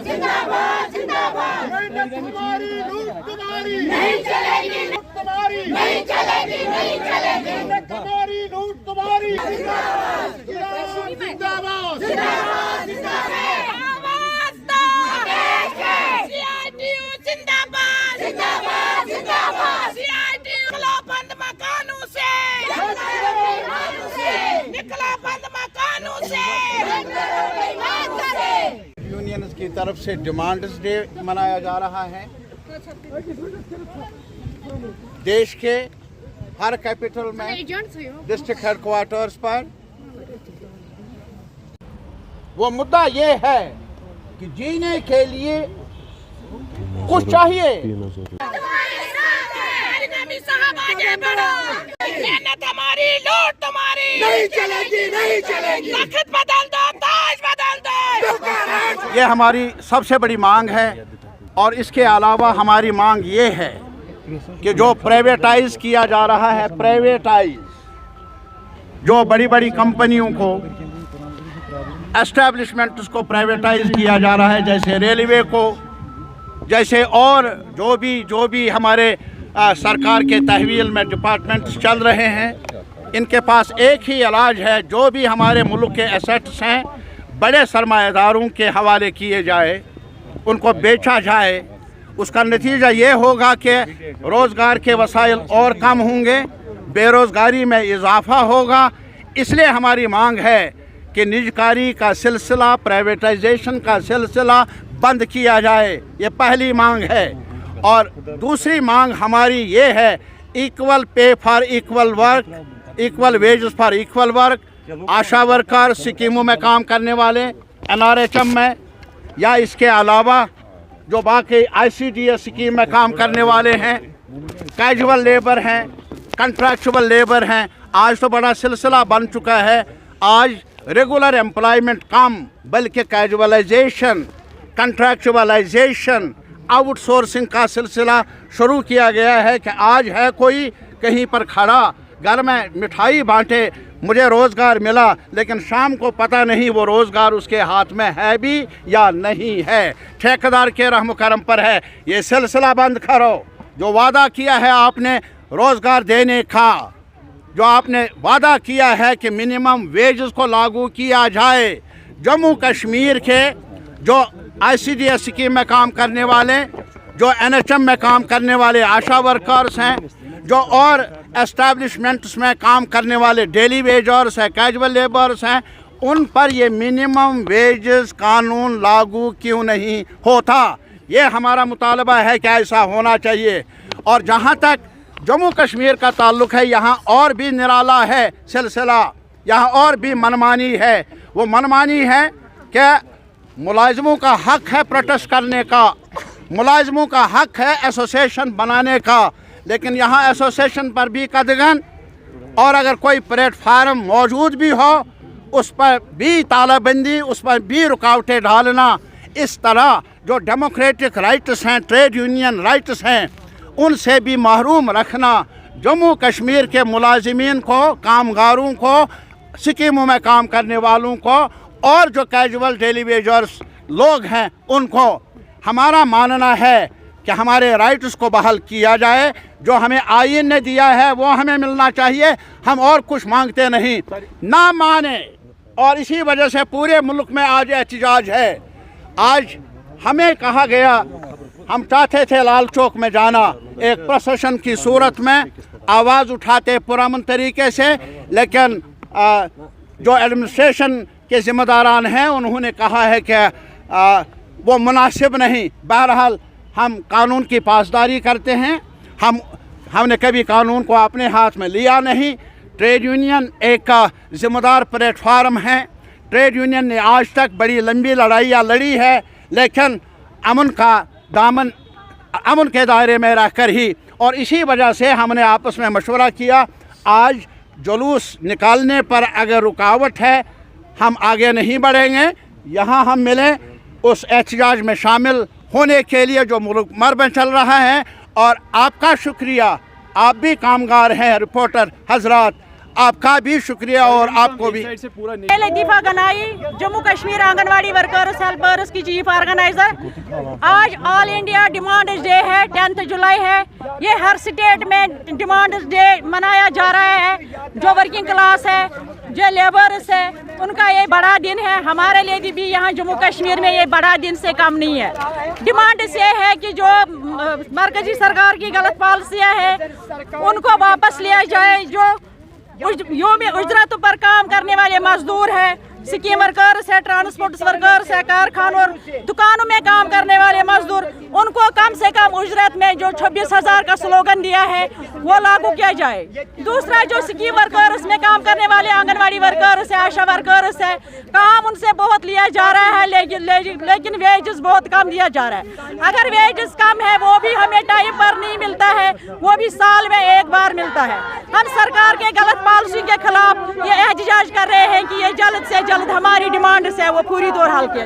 जिंदाबाद जिंदाबाद मेहनत तुम्हारी लूट तुम्हारी नहीं चलेगी, लूट तुम्हारी नहीं चलेगी, नहीं चलेगी, मेहनत तुम्हारी लूट तुम्हारी जिंदाबाद जिंदाबाद जिंदाबाद जिंदाबाद आवाज दो सीआईटीयू जिंदाबाद जिंदाबाद जिंदाबाद सीआईटीयू निकलो बंद मकानों से निकलो बंद मकानों से यूनियन की तरफ से डिमांड्स डे मनाया जा रहा है। देश के हर कैपिटल में डिस्ट्रिक्ट हेडक्वार्टर्स पर वो मुद्दा ये है कि जीने के लिए कुछ चाहिए। हमारी लूट तुम्हारी नहीं चलेगी, नहीं चलेगी, तख्त बदल दो, ताज बदल दो। ये हमारी सबसे बड़ी मांग है। और इसके अलावा हमारी मांग ये है कि जो प्राइवेटाइज किया जा रहा है, प्राइवेटाइज जो बड़ी बड़ी कंपनियों को, एस्टेब्लिशमेंट्स को प्राइवेटाइज किया जा रहा है, जैसे रेलवे को, जैसे और जो भी हमारे सरकार के तहवील में डिपार्टमेंट्स चल रहे हैं, इनके पास एक ही इलाज है, जो भी हमारे मुल्क के एसेट्स हैं बड़े सरमाएदारों के हवाले किए जाए, उनको बेचा जाए। उसका नतीजा ये होगा कि रोज़गार के वसाइल और कम होंगे, बेरोज़गारी में इजाफ़ा होगा। इसलिए हमारी मांग है कि निजकारी का सिलसिला, प्राइवेटाइजेशन का सिलसिला बंद किया जाए। ये पहली मांग है। और दूसरी मांग हमारी ये है, equal pay for equal work, equal wages for equal work. Asha worker स्कीमों में काम करने वाले, NRHM में, या इसके अलावा जो बाकी ICDS स्कीम में काम करने वाले हैं, कैजुअल लेबर हैं, कंट्रैक्चुअल लेबर हैं, आज तो बड़ा सिलसिला बन चुका है। आज रेगुलर एम्प्लॉयमेंट कम बल्कि कैजुअलाइजेशन, कंट्रैक्चुअलाइजेशन, आउटसोर्सिंग का सिलसिला शुरू किया गया है कि आज है कोई कहीं पर खड़ा, घर में मिठाई बांटे, मुझे रोज़गार मिला, लेकिन शाम को पता नहीं वो रोज़गार उसके हाथ में है भी या नहीं है। ठेकेदार के रहम करम पर है। ये सिलसिला बंद करो। जो वादा किया है आपने रोज़गार देने का, जो आपने वादा किया है कि मिनिमम वेजेस को लागू किया जाए, जम्मू कश्मीर के जो ICDS स्कीम में काम करने वाले, जो NHM में काम करने वाले आशा वर्कर्स हैं, जो और एस्टैब्लिशमेंट्स में काम करने वाले डेली वेजर्स हैं, कैजुअल लेबर्स हैं, उन पर ये मिनिमम वेजेस कानून लागू क्यों नहीं होता? ये हमारा मुतालबा है कि ऐसा होना चाहिए। और जहाँ तक जम्मू कश्मीर का ताल्लुक़ है, यहाँ और भी निराला है सिलसिला, यहाँ और भी मनमानी है। वो मनमानी है कि मुलाजिमों का हक़ है प्रोटेस्ट करने का, मुलाजिमों का हक़ है एसोसिएशन बनाने का, लेकिन यहाँ एसोसिएशन पर भी कदगन, और अगर कोई प्लेटफार्म मौजूद भी हो उस पर भी तालाबंदी, उस पर भी रुकावटें डालना। इस तरह जो डेमोक्रेटिक राइट्स हैं, ट्रेड यूनियन राइट्स हैं, उनसे भी महरूम रखना। जम्मू कश्मीर के मुलाजिमीन को, कामगारों को, स्कीमों में काम करने वालों को, और जो कैजुअल डेली वेजर्स लोग हैं उनको, हमारा मानना है कि हमारे राइट्स को बहाल किया जाए। जो हमें आईन ने दिया है वो हमें मिलना चाहिए। हम और कुछ मांगते नहीं, ना माने। और इसी वजह से पूरे मुल्क में आज एहतजाज है। आज हमें कहा गया, हम चाहते थे लाल चौक में जाना, एक प्रोसेशन की सूरत में आवाज़ उठाते पुरअमन तरीके से, लेकिन जो एडमिनिस्ट्रेशन के ज़िम्मेदारान हैं उन्होंने कहा है कि वो मुनासिब नहीं। बहरहाल हम कानून की पासदारी करते हैं। हमने कभी कानून को अपने हाथ में लिया नहीं। ट्रेड यूनियन एक ज़िम्मेदार प्लेटफार्म है। ट्रेड यूनियन ने आज तक बड़ी लंबी लड़ाइयाँ लड़ी है, लेकिन अमन का दामन, अमन के दायरे में रहकर ही। और इसी वजह से हमने आपस में मशवरा किया, आज जुलूस निकालने पर अगर रुकावट है हम आगे नहीं बढ़ेंगे। यहाँ हम मिलें उस एहतजाज में शामिल होने के लिए जो मुल्क भर में चल रहा है। और आपका शुक्रिया, आप भी कामगार हैं, रिपोर्टर हजरात, آپ کا بھی شکریہ اور آپ کو بھی. لطیفہ گنائی جموں کشمیر آنگن واڑی ورکرز ہیلپرز کی چیف آرگنائزر. آج آل انڈیا ڈیمانڈز ڈے ہے, 10 جولائی ہے. یہ ہر اسٹیٹ میں ڈیمانڈز ڈے منایا جا رہا ہے. جو ورکنگ کلاس ہے, جو لیبرز ہے, ان کا یہ بڑا دن ہے. ہمارے لیے بھی یہاں جموں کشمیر میں یہ بڑا دن سے کم نہیں ہے. ڈیمانڈز یہ ہے کہ جو مرکزی سرکار کی غلط پالیسیاں ہیں ان کو واپس لیا جائے. جو یوم اجرت پر کام کرنے والے مزدور ہیں, سکیم ورکرز ہے, ٹرانسپورٹ ورکرز ہے, کارخانوں اور دکانوں میں کام کرنے والے مزدور, ان کو کم سے کم اجرت میں جو 26,000 کا سلوگن دیا ہے وہ لاگو کیا جائے. دوسرا, جو سکیم ورکرز میں کام کرنے والے آنگن واڑی ورکرز ہے, آشا ورکرز ہے, کام ان سے بہت لیا جا رہا ہے لیکن ویجز بہت کم دیا جا رہا ہے. اگر ویجز کم ہے وہ بھی ہمیں ٹائم پر نہیں ملتا ہے, وہ بھی سال میں ایک بار ملتا ہے. ہم سرکار کے غلط پالیسی کے خلاف یہ احتجاج کر رہے ہیں کہ یہ جلد سے جلد ہماری ڈیمانڈز ہے وہ پوری طور حل کیا.